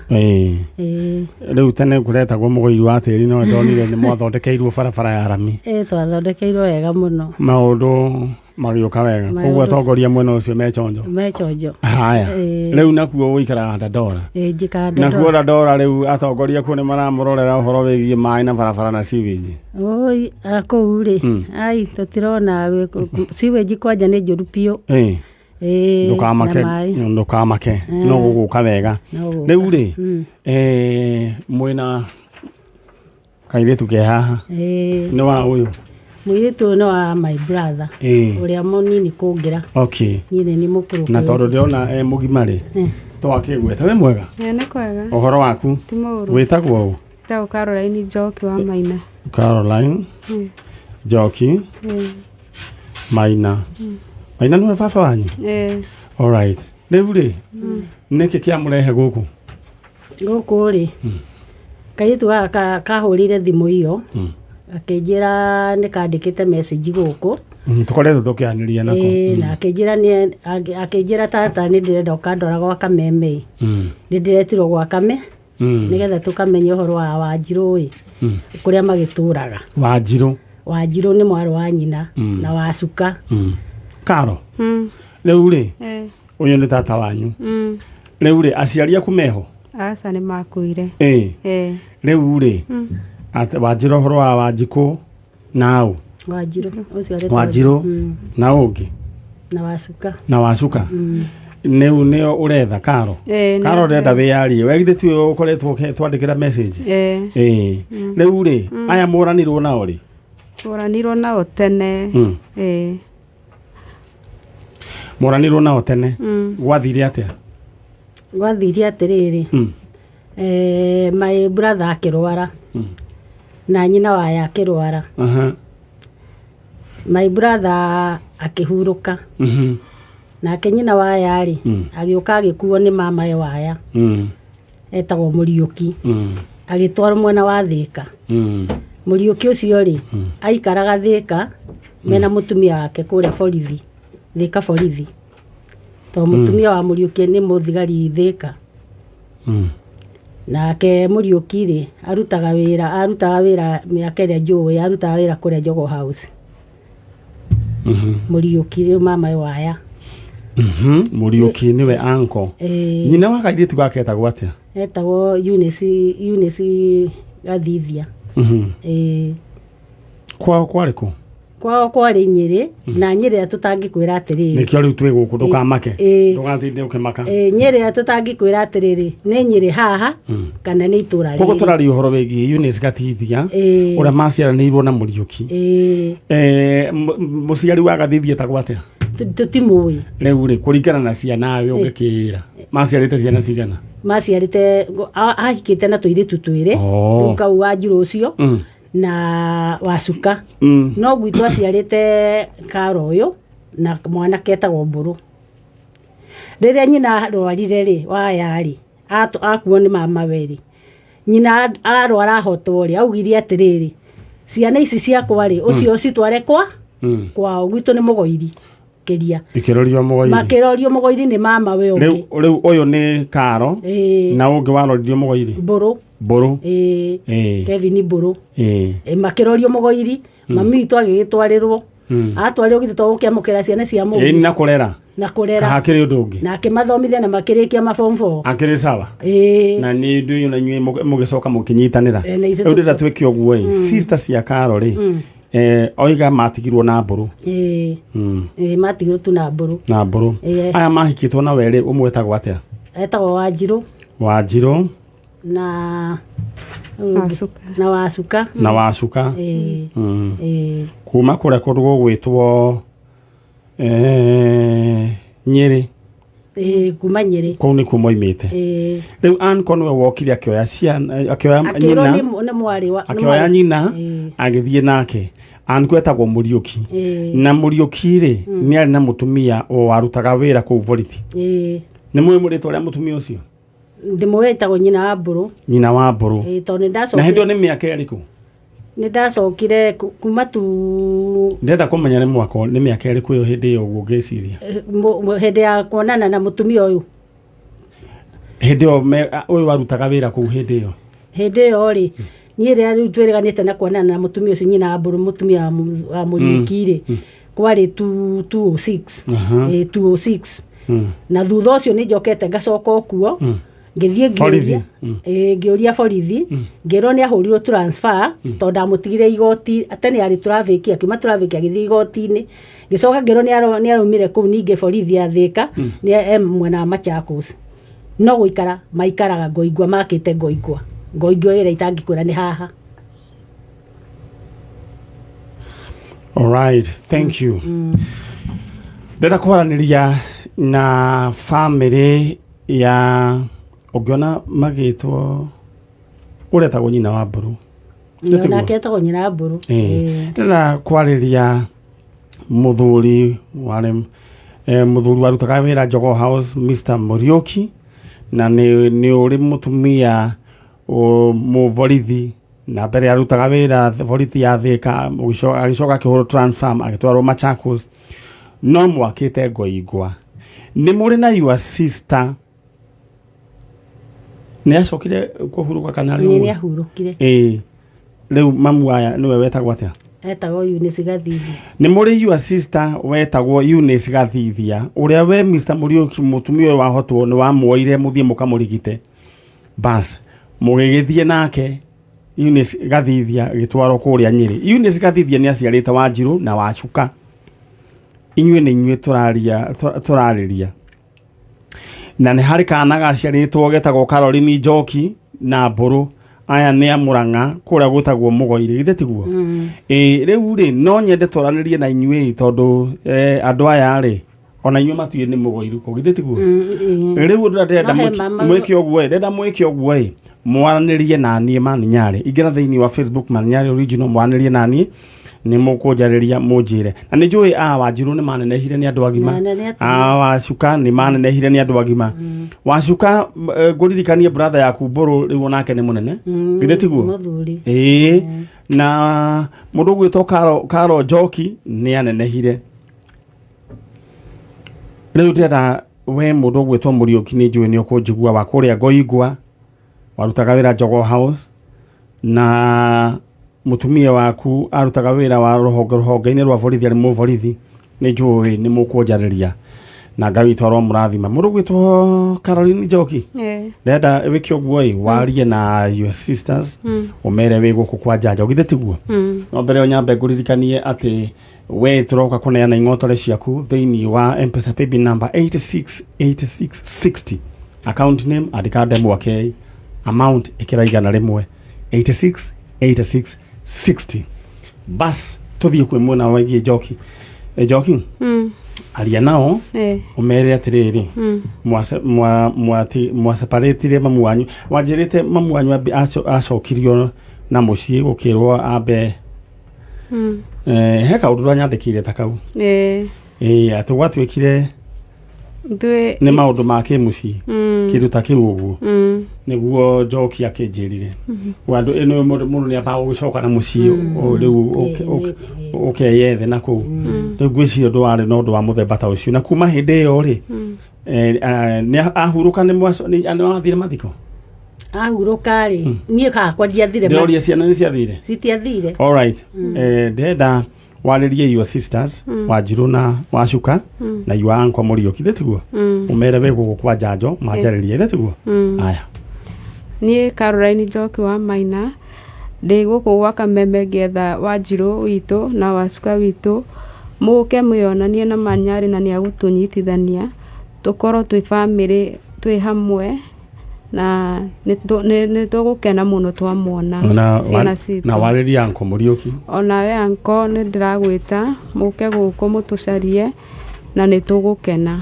riu tene nguretagwo mugoiri wa tiri no ndonire ni mwathondekeirwo barabara ya rami twathondekeirwo wega muno maundu magioka wega koguo atongoria mwena ucio mechonjo haya riu nakuo wikara Dodora jikara Dodora nakuo Dodora riu atongoria ku ni maramurorera uhoro wigie mai na barabara na sewage oi akuire ai tutirona sewage kwanja ni njuru pio ndukamake no guguka wega riu ri mwena kairitu ke haha ni wa uyu muiritu no wa my brother uria munini kungira okay nyine ni mukuru na tondu ndiona mugimari twakigweta we mwega ni kwega uhoro waku ti muru witagwo u tao Caroline Njoki wa Maina Caroline Njoki Maina Maina nwe baba wanyu all right nebure neke kia murehe guku ri kaitu kahurire thimu iyo akinjira nikandikite message guku tukoretwo tukianiria nako na akĩnjĩra tata nĩ ndĩrenda ũkandora gwa Kameme nĩ ndĩretirwo gwa Kame nĩgetha tũkamenye ũhoro wa Wanjiru kũrĩa magĩtũraga. Wanjiru nĩ mwarĩ wa nyina na Wacuka. Karo rĩu rĩ ũyũ nĩ tata wanyu rĩu rĩ aciari aku meho? Aca nĩ makuire. Rĩu rĩ Wanjiru ũhoro wa Wanjiku nao Wanjiru na ũngĩ na Wacuka nĩo ũretha Karo. Karo renda wĩyarie wegithĩ ti ũkoretwo twandĩkĩra message. Rĩu rĩ aya mũranirwo nao rĩ? Mũranirwo nao tene. Mũranirwo nao tene gwathire atĩa? Gwathire atĩrĩrĩ my brother akĩrwara na nyina waya akĩrwara. My brother akĩhurũka nake nyina waya rĩ agĩũka agĩkuo nĩ mamae waya etagwo Mũriũki agĩtwarwo mwena wa Thĩka. Mũriũki ũcio rĩ aikaraga Thĩka mena mũtumia wake kũrĩa borithi Thĩka borithi to mũtumia wa Mũriũki nĩ mũthigari Thĩka. Nake Mũriũki rĩ arutaga wĩra mĩaka ĩrĩa njũĩ arutaga wĩra kũrĩa Jogo House. Mũriũki rĩu mamae waya. Mũriũki nĩwe anko. Nyina wa kairĩtu gake etagwo atĩa? Etagwo Eunice Gathithia. Kwao kwarĩ kũ? Kwao kwarĩ Nyĩrĩ na Nyĩrĩ tũtangĩkwĩra atĩrĩrĩ. Nĩkĩo rĩu twĩ gũkũ ndũkamake ndũgatinde ũkĩmaka. Nyĩrĩ tũtangĩkwĩra atĩrĩrĩ nĩ Nyĩrĩ haha kana nĩ itũra rĩrĩ. Koguo tũraria ũhoro wĩgiĩ Eunice Gathithia ũrĩa maciaranĩirwo na Mũriũki. Mũciari wa Gathithia etagwo atĩa? Tũtimũĩ. Rĩu rĩ kũringana na ciana we ũngĩkĩra maciarĩte ciana cigana? Maciarĩte ahikĩte na tũirĩtu twĩrĩ rĩu kau Wanjiru ũcio na Wacuka. No gwitũ aciarĩte Karo ũyũ na mwanake etagwo Mbũrũ. Rĩrĩa nyina arwarire rĩ waya rĩ akuo nĩ mamawe rĩ nyina arwara ahotwo rĩ augire atĩrĩrĩ ciana ici ciakwa rĩ ũcio citware kwao gwitũ nĩ Mũgoiri kĩria makĩrorio Mũgoiri nĩ mamawe ũngĩ. Rĩu ũyũ nĩ Karo na ũngĩ waroririo Mũgoiri? Mbũrũ Kevin Mbũrũ makĩrorio Mũgoiri mami witũ agĩgĩtwarĩrwo atwarĩrwo githĩ gũkĩamũkĩra ciana cia Mũgoiri na kũrera hakĩrĩ ũndũ ũngĩ na akĩmathomithia na makĩrĩkia maform 4 akĩrĩ sawa na nĩ ndũĩ na inyuĩ mũgĩcoka mũkĩnyitanĩra. Rĩu ndĩrenda twĩke ũguo sister cia Karo rĩ oiga matigirwo na Mbũrũ. Matigirwo tu na Mbũrũ. Aya mahikĩtwo na werĩ ũmwe etagwo atĩa? Etagwo Wanjiru na Wacuka. Kuma kũrĩa kũndũ gũgwĩtwo Nyĩrĩ. Kuma Nyĩrĩ. Kũu nĩkuo moimĩte. Rĩu anko nĩwe wokire akĩoya nyina agĩthiĩ nake. Anko etagwo Mũriũki na Mũriũki rĩ nĩ arĩ na mũtumia warutaga wĩra kũu borithi. Nĩ mũĩ mũrĩtwa rĩa mũtumia ũcio? Ndĩmũĩ etagwo nyina wa Mbũrũ. Na hĩndĩ ĩyo nĩ mĩaka ĩrĩkũ? Nĩ ndacokire kuma tu ndenda kũmenya nĩ mwaka nĩ mĩaka ĩrĩkũ ĩyo hĩndĩ ĩyo ũguo ngĩciria? Hĩndĩ ya kuonana na mũtumia ũyũ. Hĩndĩ ĩyo ũyũ warutaga wĩra kũu hĩndĩ ĩyo? Hĩndĩ ĩyo rĩ niĩ rĩu twĩrĩganĩte na kuonana na mũtumia ũcio nyina wa Mbũrũ mũtumia wa Mũriũki rĩ kwarĩ 206 na thutha ũcio nĩ njokete ngacoka okuo ngĩthiĩ ngĩũria borithi ngĩrwo nĩ ahũrirwo transfer tondũ ndamũtigire igoti atene yarĩ traffic akiuma traffic agĩthiĩ igoti-inĩ ngĩcoka ngĩrwo nĩ araumire kũu ningĩ borithi ya Thĩka nĩ mwena wa Machakos no gũikara maikaraga Ngoingwa makĩte Ngoingwa ĩrĩa itangĩkwĩra nĩ haha. All right, thank you. Ndĩrenda kwaranĩria na family ya ũngĩona magĩtwo ũretagwo nyina wa Mbũrũ. Nake etagwo nyina wa Mbũrũ. Ndĩrenda kwarĩria mũthuri warutaga wĩra Jogo House Mr. Mũriũki na nĩ ũrĩ mũtumia mũborithi na mbere arutaga wĩra borithi ya Thika agĩcoka kĩhũro transform agĩtwarwo Machakos no mwakĩte Ngoingwa nĩ mũrĩ na your sister nĩ acokire kũhurũka kana rĩu nĩ ahurũkire rĩu mamu aya nĩwe wetagwo atĩa etagwo Eunice Gathithia nĩ mũrĩ your sister wetagwo Eunice Gathithia ũrĩa we Mr. Muriuki mũtumia ũyũ wahotwo nĩ wamuoire mũthiĩ mũkamũrigite bas mũgĩgĩthiĩ nake Eunice Gathithia gĩtwarwo kũrĩa Nyĩrĩ Eunice Gathithia nĩ aciarĩte Wanjiru na Wacuka inyuĩ nĩ inyuĩ tũrarĩria na nĩ harĩ kana gaciarĩtwo getagwo Caroline Njoki na Mbũrũ aya nĩ amũranga kũrĩa gũtagwo Mũgoire githĩ tiguo rĩu rĩ no nyende tũranĩrie na inyuĩ tondũ andũ aya rĩ ona inyuĩ matuĩ nĩ Mũgoiru kũ githĩ tiguo rĩu ndĩrenda mwĩke ũguo ndĩrenda mwĩke ũguo mwaranĩrie na niĩ Maninyarĩ ingĩra thĩinĩ wa Facebook Maninyarĩ original mwaranĩrie na niĩ nĩ mũkũnjarĩria mũnjĩre na nĩ njũĩ Wanjiru nĩ manenehire nĩ andũ agima Wacuka nĩ manenehire nĩ andũ agima Wacuka ngũririkanie brother yaku Mbũrũ rĩu onake nĩ mũnene githĩ tiguo na mũndũ gwĩtwo Karo Njoki nĩ anenehire rĩu ndĩrenda we mũndũ gwĩtwo Muriuki nĩ njũĩ nĩ ũkũnjigua wa kũrĩa Ngoingwa warutaga wĩra Jogoo House na mutumia waku arutaga wĩra wa rũhonge-inĩ rwa borithi arĩ mũborithi nĩ njũĩ nĩ mũkũnjarĩria na Ngai twarwo mũrathima mũndũ gwĩtwo Caroline Njoki ndenda wĩke ũguo warie na your sisters ũmere wĩ gũkũ kwa Njanjo githĩ tiguo no mbere o nyambe ngũririkanie atĩ we tũroka kũneana ing'otore ciaku thĩinĩ wa M-Pesa paybill number 868660 account name andĩka Ndemwa K amount ĩkĩra igana rĩmwe 868660 bas tũthiĩ kwĩ mwena wĩgiĩ Njoki aria nao ũmere atĩrĩrĩ mwaseparatire mamu wanyu wanjĩrĩte mamu wanyu acokirio na mũciĩ gũkĩrwo ambe he kaũndũ ũranyandĩkĩire ta kau atĩ gwatuĩkire nĩ maũndũ ma kĩmũciĩ kĩndũ ta kĩu ũguo nĩguo Njoki akĩnjĩrire wandũ ĩno mũndũ nĩ ambaga gũcoka na mũciĩ rĩu ũkeyethe na kũu rĩu ngwĩciria ũndũ warĩ na ũndũ wa mũthemba ta ũcio na kuma hĩndĩ ĩyo rĩ nĩ ahurũka nĩ wathire mathiko ahurũka rĩ niĩ hakwa ndiathire ndĩroria ciana nĩ ciathire citiathire alright ndenda warĩrie your sisters Wanjiru na Wacuka na your uncle Muriuki githĩ tiguo ũmere wĩ gũkũ kwa Njanjo manjarĩrie githĩ tiguo aya niĩ Caroline Njoki wa Maina ndĩ gũkũ gwa Kameme ngĩetha Wanjiru witũ na Wacuka witũ mũke mwĩonanie na Maninyarĩ na nĩ agũtũnyitithania tũkorwo twĩ family twĩ hamwe na nĩ tũgũkena mũno twamwona ciana citũ na warĩria uncle Muriuki onawe uncle nĩ ndĩragwĩta mũke gũkũ mũtũcarie na nĩ tũgũkena.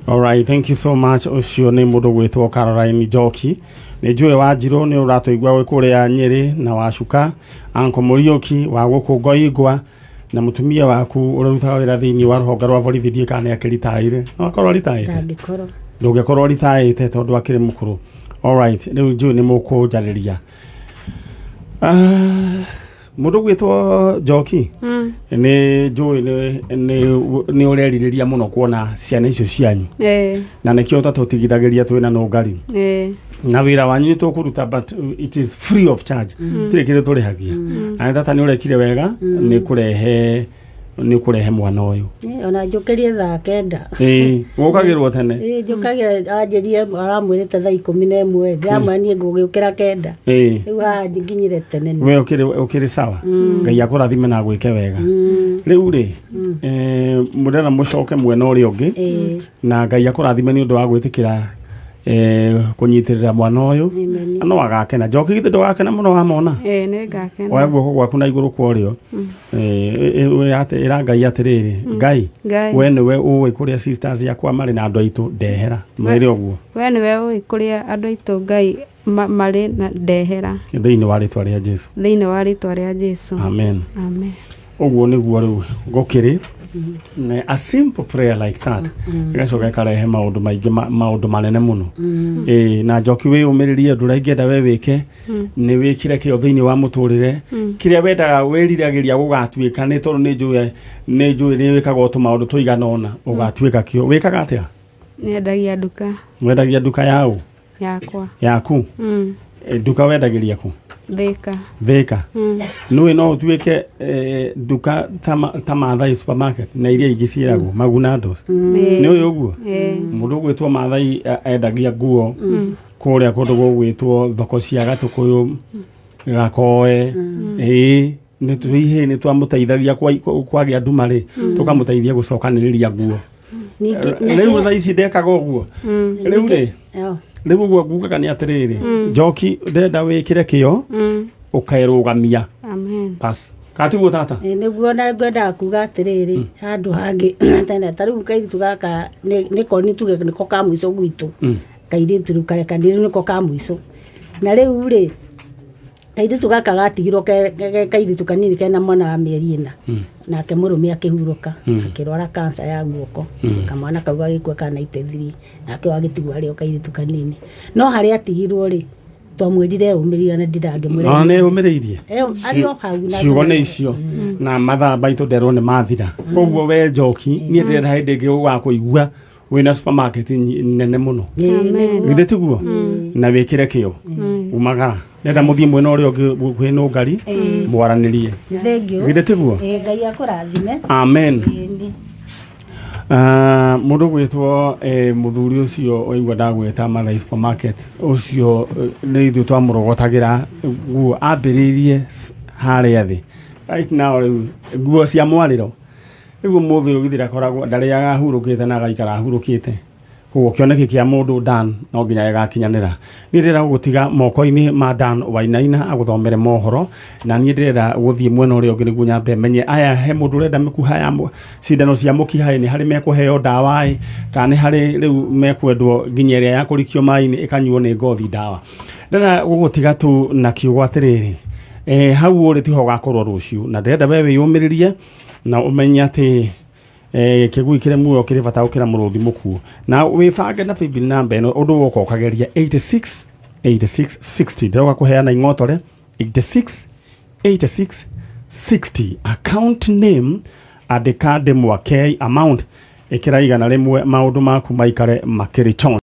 Alright, thank you so much. Ucio nĩ mũndũ gwĩtwo Caroline Njoki nĩ njũĩ Wanjiru nĩ ũratũigua wĩ kũrĩa Nyĩrĩ na Wacuka uncle Muriuki wa gũkũ Ngoingwa na mutumia waku ũrarutaga wĩra thĩinĩ wa rũhonge rwa borithi ndiĩ kana akĩritaĩre no akorwo ritaĩte ndũngĩkorwo ritaĩte tondũ akĩrĩ mũkũrũ. Alright, rĩu njũĩ nĩ mũkũnjarĩria mũndũ gwĩtwo Njoki nĩ njũĩ nĩ ũrerirĩria mũno kuona ciana icio cianyu na nĩkĩo tatũtigithagĩria twĩna nũngari na wĩra wanyu nĩ tũkũruta but it is free of charge tirĩ kĩrĩ tũrĩhagia na tata nĩ ũrekire wega nĩ kũrehe mwana ũyũ ona njũkĩrie thaa 9 gũkagĩrwo tene njũkagĩra anjĩrie aramwĩrĩte thaa 11 ndĩramwania ngũgĩũkĩra 9 rĩu haha nginyire tene we ũkĩrĩ sawa Ngai akũrathime na gwĩke wega rĩu rĩ mũrenda mũcoke mwena ũrĩa ũngĩ na Ngai akũrathime nĩ ũndũ wa gwĩtĩkĩra kunyitirira mwana uyu no agakena Njoki githe ndogakena muno wamona nĩ ngakena wa guoko gwaku na iguru kwario ira Ngai atiriri Ngai we niwe uwe kuria sisters yakwa mari na andu aitu ndehera mwire oguo we niwe uwe kuria andu aitu Ngai mari na ndehera thiini wa ritwa ria Jesu thiini wa ritwa ria Jesu amen amen oguo niguo riu gukiri A simple prayer like that igacoka ikarehe maundu maingi maundu manene muno na njoki we umiririe nduraingenda we wike ni wikire kio thiini wa muturire kiria wendaga wiriragiria gugatuika ni tondu ni njui ni wikaga otu maundu tuiganona ugatuika kio wikaga atia Nendagia nduka. Wendagia nduka yao yaku nduka wendagiria ku Thika no utuike nduka ta Maathai supermarket na iria ingi ciiragwo Magunados ni uyu uguo mundu gwitwo Maathai endagia nguo kuria kundu gwitwo thoko cia Gatukuyu Gakoe ni twamuteithagia kwagia ndumari tukamuteithia gucokaniriria nguo riu tha ici ndekaga uguo riu ri riu guo ngugaga ni atiriri njoki ndenda wikire kio ukairugamia bas katiguo tata niguo na ngwenda kuga atiriri handu hangi tene tariu kairitu gaka niko nituge niko ka mwiso gwitu kairitu riu karekanire niko ka mwiso na riu ri kairitu gaka gatigirwo kairitu kanini kena mwana wa mieri 4 nake murume akihuruka akirwara cancer ya guoko kamwana kau gagikua kana 93 nake wagitigwa rio kairitu kanini no hari atigirwo ri twamwirire umirira na ndirangemwira ne umiririe ario hau na ciugone icio na matha baitu nderwo ni mathira koguo we njoki ni ndira hindi ngi ugakuigua wina supermarket nene muno githitiguo na wikire kio umagara nenda muthie mwena uria kwino ngari mwaranirie githitiguo ngai akurathime amen mundu gwitwo muthuri ucio oigwa ndagweta Maathai supermarket ucio ni ithu twamurogotagira guo ambiririe haria thi right now guo cia mwariro iguo muthu ugithira koragwo ndariaga hurukite na gaikara hurukite kuo kioneki kia mundu Dan no nginya gakinyanira ni ndira gutiga moko-ini ma Dan Wainaina aguthomere mohoro na ni ndira guthie mwena uria ungi niguo nyambe menye aya he mundu renda mikuha ya cindano cia mukiha ni hari mekuheo dawa kana ni hari riu mekwendwo nginya iria ya kurikio mai-ini ikanyuo ni ngothi dawa ndira gugutiga tu na kiugo atiriri hau uri tiho gakorwo ruciu na ndenda we wiyumiririe na umenya ati kigui kire muo kire bata ukira muruthi mukuo na wifange na bill number no undu woko kageria 86 60 ndoga kuheana ingotore 86 60 account name adekade mwakei amount ikira igana rimwe maundu maku maikare makiriton